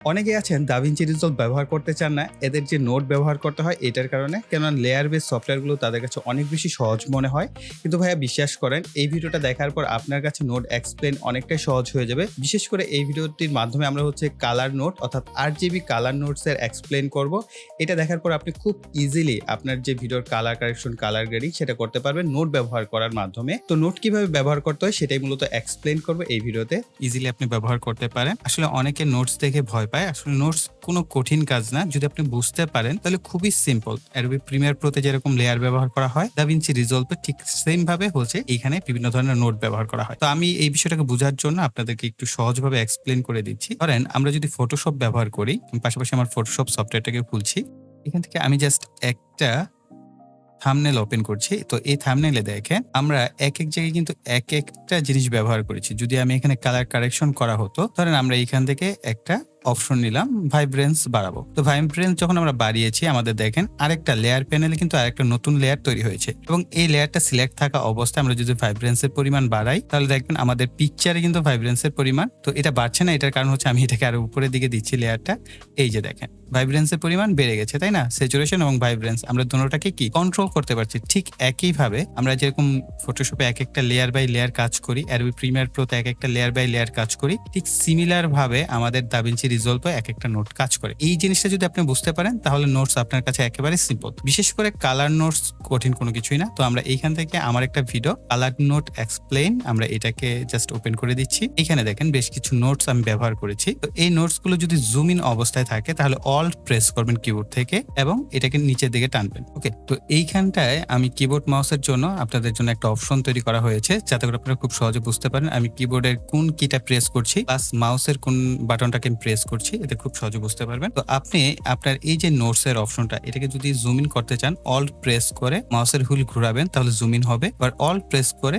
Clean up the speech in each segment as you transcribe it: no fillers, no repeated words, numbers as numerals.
অনেকেই আছেন da Vinci resolve ব্যবহার করতে চান না। এদের যে নোট ব্যবহার করতে হয় এটার কারণে। কেননা লেয়ার বেস সফটওয়্যারগুলো তাদের কাছে অনেক বেশি সহজ মনে হয়। কিন্তু ভাইয়া বিশ্বাস করেন এই ভিডিওটা দেখার পর আপনার কাছে নোট এক্সপ্লেন অনেকটাই সহজ হয়ে যাবে। বিশেষ করে এই ভিডিওটির মাধ্যমে আমরা কালার নোট অর্থাৎ 8 জিবি কালার নোটস এর এক্সপ্লেন করব। এটা দেখার পর আপনি খুব ইজিলি আপনার যে ভিডিওর কালার কারেকশন, কালার গ্রেডিং সেটা করতে পারবেন নোট ব্যবহার করার মাধ্যমে। তো নোট কিভাবে ব্যবহার করতে হয় সেটাই মূলত এক্সপ্লেন করব এই ভিডিওতে। ইজিলি আপনি ব্যবহার করতে পারেন। আসলে অনেকে নোটস দেখে ভয় পায়। আসলে নোটস কোনো কঠিন কাজ না। যদি আপনি বুঝতে পারেন তাহলে খুবই সিম্পল। অ্যাডোবি প্রিমিয়ার প্রোতে যেরকম লেয়ার ব্যবহার করা হয়, দাভিঞ্চি রিজলভে ঠিক সেম ভাবে এখানে বিভিন্ন ধরনের নোট ব্যবহার করা হয়। তো আমি এই বিষয়টাকে বোঝার জন্য আপনাদেরকে একটু সহজভাবে এক্সপ্লেন করে দিচ্ছি। ধরেন আমরা যদি ফটোশপ ব্যবহার করি, পাশাপাশি আমার ফটোশপ সফটওয়্যারটাকে খুলছি। এখান থেকে আমি জাস্ট একটা থাম্বনেল ওপেন করছি। তো এই থাম্বনেলে দেখেন আমরা এক জায়গায় কিন্তু একটা জিনিস ব্যবহার করেছি। যদি আমি এখানে কালার কারেকশন করা হতো, ধরেন আমরা এখান থেকে একটা অপশন নিলাম ভাইব্রেন্স বাড়াবো। তো ভাইব্রেন্স যখন আমরা বাড়িয়েছি, আমাদের দেখেন আরেকটা লেয়ার প্যানেলে কিন্তু আরেকটা নতুন লেয়ার তৈরি হয়েছে এবং এই লেয়ারটা সিলেক্ট থাকা অবস্থায় আমরা যদি ভাইব্রেন্সের পরিমাণ বাড়াই, তাহলে দেখবেন আমাদের পিকচারে কিন্তু ভাইব্রেন্সের পরিমাণ তো এটা বাড়ছে না। এটার কারণ আমি এটাকে আরো উপরের দিকে দিচ্ছি লেয়ারটা। এই যে দেখেন ভাইব্রেন্সের পরিমাণ বেড়ে গেছে, তাই না? স্যাচুরেশন এবং ভাইব্রেন্স আমরা দুটোটাকে কি কন্ট্রোল করতে পারছি। ঠিক একইভাবে আমরা যেরকম ফটোশপে একটা লেয়ার বাই লেয়ার কাজ করি, অ্যাডোবি প্রিমিয়ার প্রোতে একটা লেয়ার বাই লেয়ার কাজ করি, ঠিক সিমিলার ভাবে আমাদের দাভিঞ্চি রিজলভে একটা নোট কাজ করে। এই জিনিসটা যদি আপনি বুঝতে পারেন তাহলে নোটস আপনার কাছে একেবারে সিম্পল। বিশেষ করে কালার নোটস কঠিন কোনো কিছুই না। তো আমরা এইখান থেকে আমার একটা ভিডিও কালার নোট এক্সপ্লেইন, আমরা এটাকে জাস্ট ওপেন করে দিচ্ছি। এখানে দেখেন বেশ কিছু নোটস আমি ব্যবহার করেছি। তো এই নোটস গুলো যদি জুম ইন অবস্থায় থাকে তাহলে অল্ট প্রেস করবেন কিবোর্ড থেকে এবং এটাকে নিচের দিকে টানবেন। ওকে, তো এইখানটায় আমি কিবোর্ড মাউসের জন্য আপনাদের জন্য একটা অপশন তৈরি করা হয়েছে, যাতে করে আপনারা খুব সহজে বুঝতে পারেন আমি কিবোর্ডের কোন কিটা প্রেস করছি প্লাস মাউসের কোন বাটনটাকে আমি প্রেস করছি। এতে খুব সহজে বুঝতে পারবেন। তো আপনি আপনার এই যে নোটস এর অপশনটা, এটাকে যদি জুম ইন করতে চান, অল্ট প্রেস করে মাউসের হুইল ঘোরাবেন তাহলে জুম ইন হবে। আর অল্ট প্রেস করে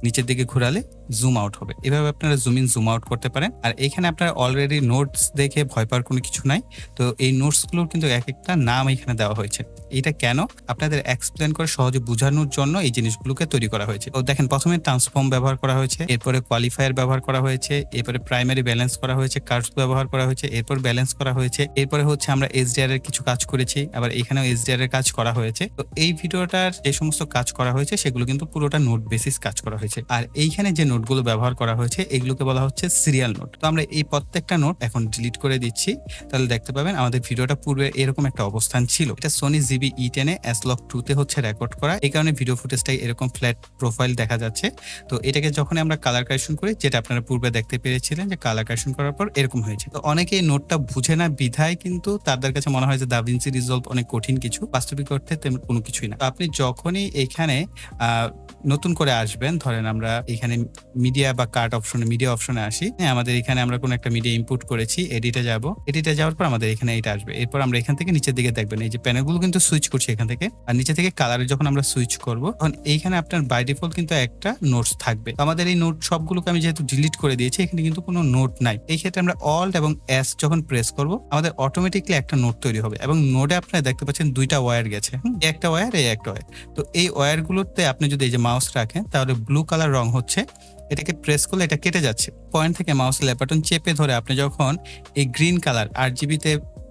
নিচের দিকে ঘোরালে জুম আউট হবে। এভাবে আপনারা জুম ইন জুম আউট করতে পারেন। আর এখানে আপনারা অলরেডি নোটস দেখে ভয় পাওয়ার কোনো কিছু নাই। তো এই নোটস গুলোর কিন্তু একটা নাম এখানে দেওয়া হয়েছে। এটা কেন আপনাদের এক্সপ্লেন করে সহজে বোঝানোর জন্য এই জিনিসগুলোকে তৈরি করা হয়েছে। তো দেখেন প্রথমে ট্রান্সফর্ম ব্যবহার করা হয়েছে, এরপরে কোয়ালিফায়ার ব্যবহার করা হয়েছে, এরপরে প্রাইমারি ব্যালেন্স করা হয়েছে, কার্ভস ব্যবহার করা হয়েছে, এরপর ব্যালেন্স করা হয়েছে, এরপরে আমরা এসডিআর এর কিছু কাজ করেছি, আবার এখানেও এসডিআর এর কাজ করা হয়েছে। তো এই ভিডিওটার যে সমস্ত কাজ করা হয়েছে সেগুলো কিন্তু পুরোটা নোট বেসিস কাজ করা হয়েছে। আর এইখানে যে নোটগুলো ব্যবহার করা হয়েছে এগুলোকে বলা হচ্ছে সিরিয়াল নোট। তো আমরা এই প্রত্যেকটা নোট এখন ডিলিট করে দিচ্ছি। তাহলে দেখতে পাবেন আমাদের ভিডিওটা পূর্বে এরকম একটা অবস্থান ছিল। এটা সোনি জিবি E10 S-Log 2 তে রেকর্ড করা, এই কারণে ভিডিও ফুটেজটাই এরকম ফ্ল্যাট প্রোফাইল দেখা যাচ্ছে। তো এটাকে যখন আমরা কালার কারেকশন করি, যেটা আপনারা পূর্বে দেখতে পেরেছিলেন যে কালার কারেকশন করার পর এরকম হয়েছে। তো অনেকে এই নোটটা বুঝে না বিধায় কিন্তু তাদের কাছে মনে হয় যে দাভিঞ্চি রিজলভ অনেক কঠিন কিছু, বাস্তবিক অর্থে তেমন কোনো কিছুই না। তো আপনি যখনই এখানে নতুন করে আসবেন, ধরেন আমরা এখানে মিডিয়া বা কার্ট অপশনে, মিডিয়া অপশনে আসি। হ্যাঁ, আমাদের এখানে আমরা কোনো একটা মিডিয়া ইনপুট করেছি, এডিটে যাব। এডিটে যাওয়ার পর আমাদের এখানে এটা আসবে। এরপর আমরা এখান থেকে নিচের দিকে দেখবেন এই যে প্যানেলগুলো কিন্তু সুইচ করছি এখান থেকে। আর নিচে থেকে কালারে যখন আমরা সুইচ করব, তখন এইখানে আপনার বাই ডিফল্ট কিন্তু একটা নোটস থাকবে। আমাদের এই নোট সবগুলোকে আমি যেহেতু ডিলিট করে দিয়েছি, এখানে কিন্তু কোনো নোট নাই। এই ক্ষেত্রে আমরা অল্ট এবং এস যখন প্রেস করব, আমাদের অটোমেটিকলি একটা নোট তৈরি হবে এবং নোটে আপনারা দেখতে পাচ্ছেন দুইটা ওয়্যার গেছে, একটা ওয়্যার, এই একটা ওয়্যার। তো এই ওয়্যারগুলোতে আপনি যদি এই যে মাউস রাখেন তাহলে ব্লু কালার রং হচ্ছে, এটাকে প্রেস করলে এটা কেটে যাচ্ছে। পয়েন্ট থেকে মাউসের লেফট বাটন চেপে ধরে আপনি যখন এই গ্রিন কালার 8 জিবিতে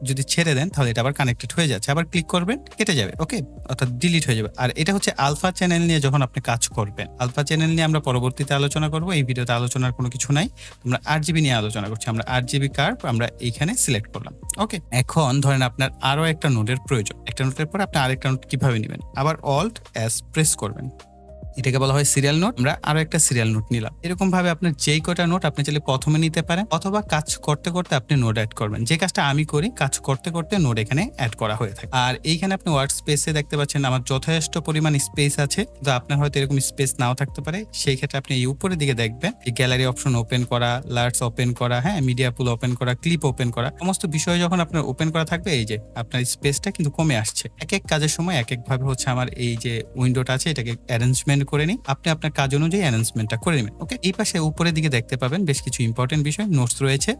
যদি ছেড়ে দেন তাহলে এটা আবার কানেক্টেড হয়ে যাচ্ছে। আবার ক্লিক করবেন, কেটে যাবে। ওকে, অর্থাৎ ডিলিট হয়ে যাবে। আর এটা আলফা চ্যানেল নিয়ে যখন আপনি কাজ করবেন, আলফা চ্যানেল নিয়ে আমরা পরবর্তীতে আলোচনা করব। এই ভিডিওতে আলোচনার কোনো কিছু নাই। আমরা 8 জিবি নিয়ে আলোচনা করছি। আমরা 8 জিবি কার্ভ আমরা এইখানে সিলেক্ট করলাম। ওকে, এখন ধরেন আপনার আরো একটা নোটের প্রয়োজন। একটা নোটের পর আপনি আরেকটা নোট কিভাবে নেবেন? আবার অল্ট এস প্রেস করবেন, এটাকে বলা হয় সিরিয়াল নোট। আমরা আরো একটা সিরিয়াল নোট নিলাম। এরকম ভাবে আপনার যেই কটা নোট আপনি চাইলে প্রথমে নিতে পারেন, অথবা কাজ করতে করতে আপনি নোট অ্যাড করবেন। যে কাজটা আমি করি, কাজ করতে করতে নোট এখানে অ্যাড করা হয়ে থাকে। আর এইখানে আপনি ওয়ার্ড স্পেসে দেখতে পাচ্ছেন আমার যথেষ্ট পরিমাণ স্পেস আছে। তো আপনার হয়তো এরকম স্পেস নাও থাকতে পারে। সেই ক্ষেত্রে আপনি এই উপরের দিকে দেখবেন এই গ্যালারি অপশন ওপেন করা, লার্টস ওপেন করা, হ্যাঁ, মিডিয়া পুল ওপেন করা, ক্লিপ ওপেন করা, সমস্ত বিষয় যখন আপনার ওপেন করা থাকবে, এই যে আপনার স্পেসটা কিন্তু কমে আসছে। এক এক কাজের সময় এক এক ভাবে আমার এই যে উইন্ডোটা আছে এটাকে অ্যারেঞ্জমেন্ট করে নিই। আপনি আপনার কাজ অনুযায়ী অ্যানাউন্সমেন্টটা করে নেবেন। ওকে, এই পাশে উপরের দিকে দেখতে পাবেন বেশ কিছু ইম্পর্টেন্ট বিষয় নোটস রয়েছে।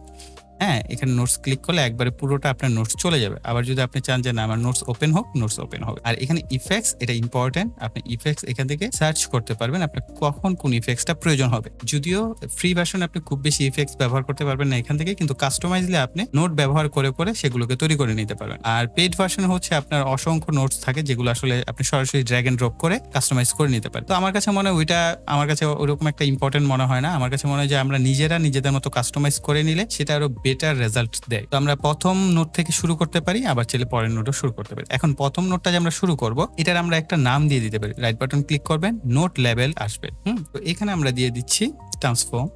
হ্যাঁ, এখানে নোটস ক্লিক করলে একবারে পুরোটা আপনার নোটস চলে যাবে। আবার যদি আপনি চান যে না আমার নোটস ওপেন হোক, নোটস ওপেন হবে। আর এখানে ইফেক্টস, এটা ইম্পর্টেন্ট, আপনি ইফেক্টস এখান থেকে সার্চ করতে পারবেন আপনার কখন কোন ইফেক্টসটা প্রয়োজন হবে। যদিও ফ্রি ভার্সনে আপনি খুব বেশি ইফেক্টস ব্যবহার করতে পারবেন না এখান থেকে, কিন্তু কাস্টমাইজলি আপনি নোট ব্যবহার করে করে সেগুলোকে তৈরি করে নিতে পারবেন। আর পেইড ভার্সনে হচ্ছে আপনার অসংখ্য নোটস থাকে যেগুলো আসলে আপনি সরাসরি ড্র্যাগ এন্ড ড্রপ করে কাস্টমাইজ করে নিতে পারেন। তো আমার কাছে মনে হয় ওইটা আমার কাছে ওরকম একটা ইম্পর্টেন্ট মনে হয় না। আমার কাছে মনে হয় যে আমরা নিজেরা নিজেদের মতো কাস্টমাইজ করে নিলে সেটা আরো বেটার রেজাল্ট দেয়। তো আমরা প্রথম নোট থেকে শুরু করতে পারি, আবার চাইলে পরের নোটও শুরু করতে পারি। এখন প্রথম নোটটা যে আমরা শুরু করব, এটার আমরা একটা নাম দিয়ে দিতে পারি। রাইট বাটন ক্লিক করবেন, নোট লেভেল আসবে। তো এখানে আমরা দিয়ে দিচ্ছি ট্রান্সফর্ম।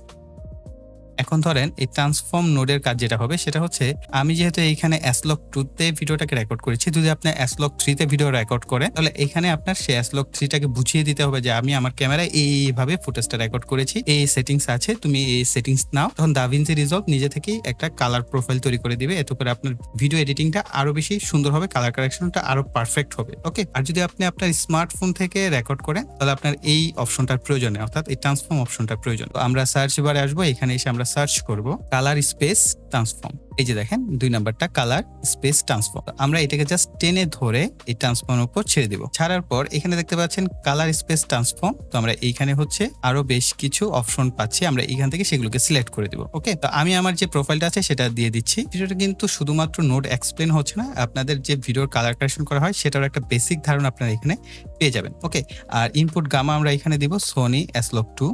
এখন ধরেন এই ট্রান্সফর্ম নোডের কাজ যেটা হবে সেটা হচ্ছে, আমি যেহেতু এইখানে অ্যাসলক 2 তে ভিডিওটাকে রেকর্ড করেছি, যদি আপনি অ্যাসলক 3 তে ভিডিও রেকর্ড করেন তাহলে এখানে আপনার সেই অ্যাসলক 3 টাকে বুঝিয়ে দিতে হবে যে আমি আমার ক্যামেরায় এইভাবে ফুটেজটা রেকর্ড করেছি, এই সেটিংস আছে, তুমি এই সেটিংস নাও। তখন দাভিন্সি রিজলভ নিজে থেকেই একটা কালার প্রোফাইল তৈরি করে দিবে। এতে করে আপনার ভিডিও এডিটিংটা আরো বেশি সুন্দর হবে, কালার কারেকশনটা আরো পারফেক্ট হবে। ওকে, আর যদি আপনি আপনার স্মার্টফোন থেকে রেকর্ড করেন তাহলে আপনার এই অপশনটার প্রয়োজন নেই, অর্থাৎ এই ট্রান্সফর্ম অপশনটার প্রয়োজন। তো আমরা সার্চ বারে আসবো, এখানে এসে আমরা সার্চ করব কালার স্পেস ট্রান্সফর্ম। এই যে দেখেন 2 নাম্বারটা কালার স্পেস ট্রান্সফর্ম। আমরা এটাকে জাস্ট টেনে ধরে এই ট্রান্সফর্মের উপর ছেড়ে দিব। ছাড়ার পর এখানে দেখতে পাচ্ছেন কালার স্পেস ট্রান্সফর্ম। তো আমরা এইখানে হচ্ছে আরো বেশ কিছু অপশন পাচ্ছি, আমরা এইখান থেকে সেগুলোকে সিলেক্ট করে দিব। ওকে, তো আমি আমার যে প্রোফাইলটা আছে সেটা দিয়ে দিচ্ছি। ভিডিওটা কিন্তু শুধুমাত্র নোট এক্সপ্লেন হচ্ছে না, আপনাদের যে ভিডিওর কালার কারেকশন করা হয় সেটার একটা বেসিক ধারণা আপনারা এখানে পেয়ে যাবেন। ওকে, আর ইনপুট গামা আমরা এখানে দিব সোনি অ্যাসলক 2।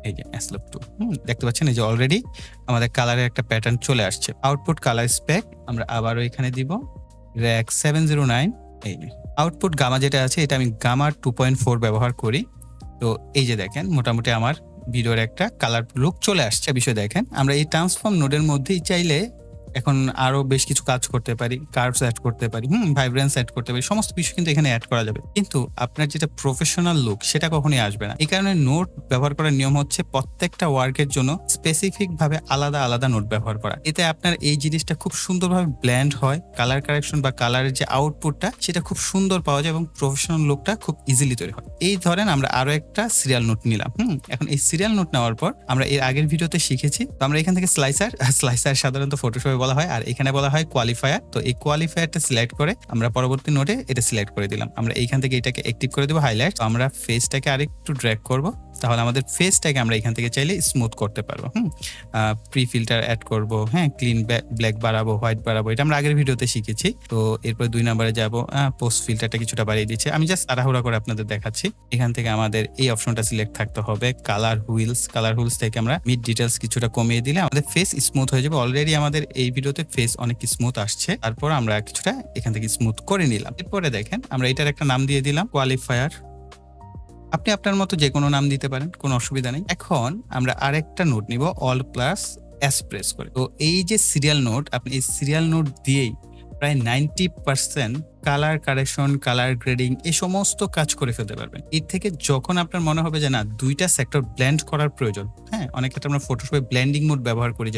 এই যে অ্যাসলক 2 দেখতে পাচ্ছেন, এই যে অলরেডি আমাদের কালারের একটা প্যাটার্ন চলে আসছে। আউটপুট কালার স্পেক আমরা আবারও এখানে দিব র্যাক 709। এই যে আউটপুট গামা যেটা আছে এটা আমি গামা 2.4 ব্যবহার করি। তো এই যে দেখেন মোটামুটি আমার ভিডিওর একটা কালার লুক চলে আসছে। বিষয় দেখেন, আমরা এই ট্রান্সফর্ম নোডের মধ্যেই চাইলে এখন আরো বেশ কিছু কাজ করতে পারি, কার্ভস অ্যাড করতে পারি, ভাইব্রেন্স অ্যাড করতে পারি, সমস্ত কিছু কিন্তু এখানে অ্যাড করা যাবে। কিন্তু আপনার যেটা প্রফেশনাল লুক সেটা কখনোই আসবে না। এই কারণে নোট ব্যবহার করার নিয়ম হচ্ছে প্রত্যেকটা ওয়ার্কের জন্য স্পেসিফিক ভাবে আলাদা আলাদা নোট ব্যবহার করা। এতে আপনার এই জিনিসটা খুব সুন্দরভাবে ব্ল্যান্ড হয়, কালার কারেকশন বা কালারের যে আউটপুটটা সেটা খুব সুন্দর পাওয়া যায় এবং প্রফেশনাল লুকটা খুব ইজিলি তৈরি হয়। এই ধরেন আমরা আরো একটা সিরিয়াল নোট নিলাম। এখন এই সিরিয়াল নোট নেওয়ার পর আমরা এর আগের ভিডিওতে শিখেছি, তো আমরা এখান থেকে স্লাইসার সাধারণত ফটোশপে বলা হয়, আর এখানে বলা হয় কোয়ালিফায়ার। তো এই কোয়ালিফায়ারটা সিলেক্ট করে আমরা পরবর্তী নোটে এটা সিলেক্ট করে দিলাম। আমরা এইখান থেকে এটাকে অ্যাক্টিভ করে দেবো হাইলাইট। তো আমরা ফেসটাকে আরেকটু ড্র্যাগ করব, তাহলে আমাদের ফেসটাকে আমরা এখান থেকে চাইলে স্মুথ করতে পারবো। প্রি ফিল্টার অ্যাড করব, ক্লিন ব্ল্যাক বাড়াবো, হোয়াইট বাড়াবো, এটা আমরা আগের ভিডিওতে শিখেছি। তো এরপর 2 নম্বরে যাব, পোস্ট ফিল্টারটা কিছুটা বাড়িয়ে দিচ্ছে। আমি জাস্ট তাড়াহুড়া করে আপনাদের দেখাচ্ছি। এখান থেকে আমাদের এই অপশনটা সিলেক্ট থাকতে হবে, কালার হুইলস থেকে আমরা মিড ডিটেলস কিছুটা কমিয়ে দিলে আমাদের ফেস স্মুথ হয়ে যাবে। অলরেডি আমাদের এই ভিডিওতে ফেস অনেক স্মুথ আসছে, তারপর আমরা কিছুটা এখান থেকে স্মুথ করে নিলাম। এরপরে দেখেন আমরা এটার একটা নাম দিয়ে দিলাম কোয়ালিফায়ার। আপনি আপনার মতো যে কোনো নাম দিতে পারেন, কোনো অসুবিধা নেই। এখন আমরা আরেকটা নোট নিব, অল প্লাস এস প্রেস করে। তো এই যে সিরিয়াল নোট, আপনি এই সিরিয়াল নোট দিয়েই প্রায় 90% কালার কারেকশন, কালার গ্রেডিং এই সমস্ত কাজ করে ফেলতে পারবেন। এর থেকে যখন আপনার মনে হবে যে না দুইটা সেক্টর ব্লেন্ড করার প্রয়োজন, অনেক ক্ষেত্রে আমরা ফটোশপে ব্লেন্ডিং মোড ব্যবহার করি,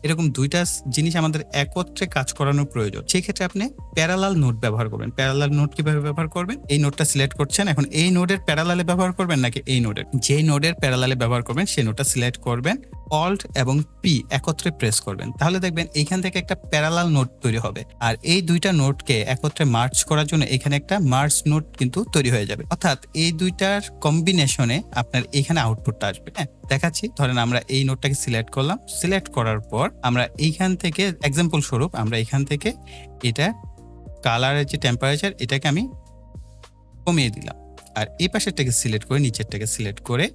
এরকম দুইটা জিনিস আমাদের একত্রে কাজ করানোর প্রয়োজন, সেই ক্ষেত্রে আপনি প্যারালাল নোট ব্যবহার করবেন। প্যারালাল নোট কিভাবে ব্যবহার করবেন, এই নোটটা সিলেক্ট করছেন। এখন এই নোডের প্যারালালে ব্যবহার করবেন নাকি এই নোডের, যে নোডের প্যারালালে ব্যবহার করবেন সেই নোটটা সিলেক্ট করবেন, অল্ট এবং পি একত্রে প্রেস করবেন, তাহলে দেখবেন এইখান থেকে একটা প্যারালাল নোট তৈরি হবে। আর এই দুইটা নোটকে একত্রে মার্চ করার জন্য এখানে একটা মার্চ নোট কিন্তু তৈরি হয়ে যাবে, অর্থাৎ এই দুইটার কম্বিনেশনে আপনার এখানে আউটপুটটা আসবে। দেখাচ্ছি, ধরেন আমরা এই নোটটাকে সিলেক্ট করলাম। সিলেক্ট করার পর আমরা এইখান থেকে এক্সাম্পল স্বরূপ আমরা এখান থেকে এটা কালারের যে টেম্পারেচার এটাকে আমি কমিয়ে দিলাম, আর এই পাশেরটাকে সিলেক্ট করে নিচেরটাকে সিলেক্ট করে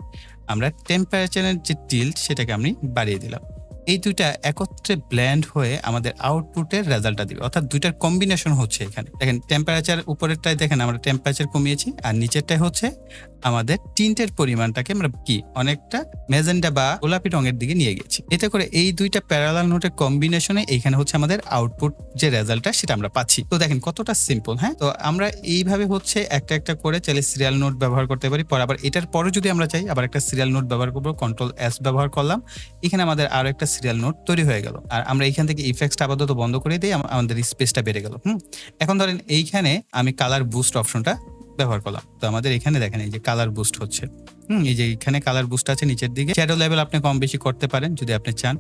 আমরা টেম্পারেচারের যে টিল্ট সেটাকে আমি বাড়িয়ে দিলাম। এই দুইটা একত্রে ব্লেন্ড হয়ে আমাদের আউটপুটের রেজাল্টটা দিবে, অর্থাৎ দুইটার কম্বিনেশন হচ্ছে। এখানে দেখেন টেম্পারেচার উপরেরটায় দেখেন আমরা টেম্পারেচার কমিয়েছি, আর নিচেরটাই হচ্ছে আমাদের টিন্টের পরিমাণটাকে আমরা অনেকটা মেজেন্ডা বা গোলাপি রঙের দিকে নিয়ে গেছি। এতে করে এই দুইটা প্যারালাল নোটের কম্বিনেশনে এইখানে হচ্ছে আমাদের আউটপুট যে রেজাল্টটা সেটা আমরা পাচ্ছি। তো দেখেন কতটা সিম্পল। তো আমরা এইভাবে হচ্ছে একটা একটা করে চাইলে সিরিয়াল নোট ব্যবহার করতে পারি। পরে আবার এটার পরে যদি আমরা চাই আবার একটা সিরিয়াল নোট ব্যবহার করবো, কন্ট্রোল এস ব্যবহার করলাম, এখানে আমাদের আরো একটা সিরিয়াল নোট তৈরি হয়ে গেল। আর আমরা এইখান থেকে ইফেক্টসটা আপাতত বন্ধ করে দিই, আমাদের স্পেসটা বেড়ে গেল। এখন ধরেন এইখানে আমি কালার বুস্ট অপশনটা ব্যবহার করলাম। তো আমাদের এখানে দেখেন এই যে কালার বুস্ট হচ্ছে। এই যে এখানে কালার বুস্ট আছে নিচের দিকে। শ্যাডো লেভেল আপনি কম বেশি করতে পারেন যদি আপনি চান।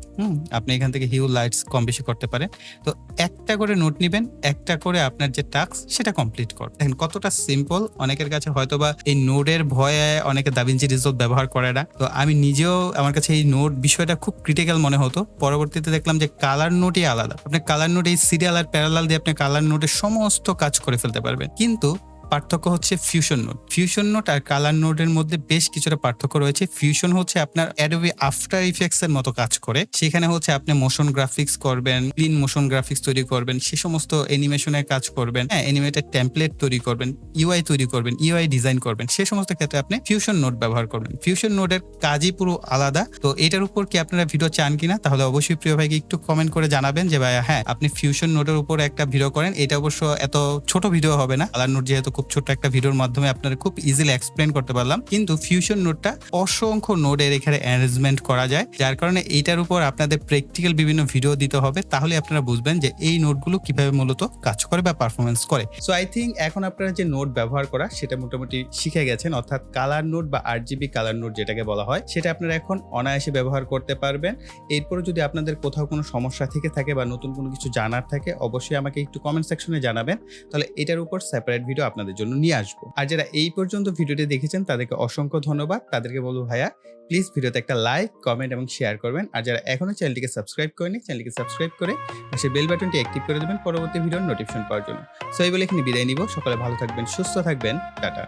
আপনি এখান থেকে হিউ লাইটস কম বেশি করতে পারেন। তো একটা করে নোট নিবেন, একটা করে আপনার যে টাস্ক সেটা কমপ্লিট করবেন। দেখেন কতটা সিম্পল। অনেকের কাছে হয়তোবা এই নোডের ভয়ে অনেকে দাভিঞ্চি রিজলভ ব্যবহার করে না। তো আমি নিজেও আমার কাছে এই নোট বিষয়টা খুব ক্রিটিক্যাল মনে হতো। পরবর্তীতে দেখলাম যে কালার নোটই আলাদা। আপনি কালার নোট এই সিরিয়াল আর প্যারালাল দিয়ে আপনি কালার নোটের সমস্ত কাজ করে ফেলতে পারবেন। কিন্তু পার্থক্য হচ্ছে ফিউশন নোট। ফিউশন নোট আর কালার নোটের মধ্যে বেশ কিছুটা পার্থক্য রয়েছে। ফিউশন হচ্ছে আপনার অ্যাডোবি আফটার ইফেক্টস এর মতো কাজ করে। সেখানে হচ্ছে আপনি মোশন গ্রাফিক্স করবেন, ক্লিন মোশন গ্রাফিক্স তৈরি করবেন, সে সমস্ত অ্যানিমেশনের কাজ করবেন, অ্যানিমেটেড টেমপ্লেট তৈরি করবেন, ইউআই তৈরি করবেন, ইউআই ডিজাইন করবেন, সে সমস্ত ক্ষেত্রে আপনি ফিউশন নোট ব্যবহার করবেন। ফিউশন নোটের কাজই পুরো আলাদা। তো এটার উপর কি আপনারা ভিডিও চান কিনা তাহলে অবশ্যই প্রিয় ভাইকে একটু কমেন্ট করে জানাবেন যে ভাই হ্যাঁ আপনি ফিউশন নোটের উপর একটা ভিডিও করেন। এটা অবশ্য এত ছোট ভিডিও হবে না, কালার নোট যেহেতু খুব ছোট একটা ভিডিওর মাধ্যমে আপনারা খুব ইজিলি এক্সপ্লেন করতে পারলাম। কিন্তু ফিউশন নোটটা অসংখ্য নোডের এখানে অ্যারেঞ্জমেন্ট করা যায়, যার কারণে এইটার উপর আপনাদের প্র্যাকটিক্যাল বিভিন্ন ভিডিও দিতে হবে। তাহলে আপনারা বুঝবেন যে এই নোটগুলো কিভাবে মূলত কাজ করে বা পারফরমেন্স করে। সো আই থিঙ্ক এখন আপনারা যে নোট ব্যবহার করা সেটা মোটামুটি শিখে গেছেন, অর্থাৎ কালার নোট বা আরজিবি কালার নোট যেটাকে বলা হয় সেটা আপনারা এখন অনায়াসে ব্যবহার করতে পারবেন। এরপরে যদি আপনাদের কোথাও কোনো সমস্যা থেকে থাকে বা নতুন কোনো কিছু জানার থাকে অবশ্যই আমাকে একটু কমেন্ট সেকশনে জানাবেন, তাহলে এটার উপর সেপারেট ভিডিও আপনাদের জন্য নিয়ে আসবো। আর যারা এই পর্যন্ত ভিডিওটি দেখেছেন তাদেরকে অসংখ্য ধন্যবাদ। তাদেরকে বলবো ভাইয়া প্লিজ ভিডিওতে একটা লাইক, কমেন্ট এবং শেয়ার করবেন। আর যারা এখনো চ্যানেলটিকে সাবস্ক্রাইব করেনি চ্যানেলটিকে সাবস্ক্রাইব করে পাশে বেল বাটনটি অ্যাক্টিভ করে দেবেন পরবর্তী ভিডিওর নোটিফিকেশন পাওয়ার জন্য। সো এই বলে এখানে বিদায় নিব। সকলে ভালো থাকবেন, সুস্থ থাকবেন, tata.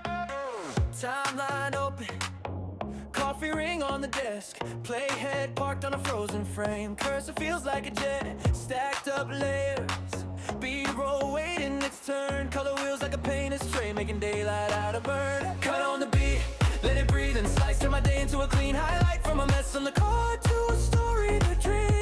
Timeline open, coffee ring on the desk, playhead parked on a frozen frame, cursor feels like a jet, stacked up layers, B-roll waiting its turn, color wheels like a painter's tray, making daylight out of burn. Cut on the beat, let it breathe and slice, turn my day into a clean highlight, from a mess on the card to a story to dream.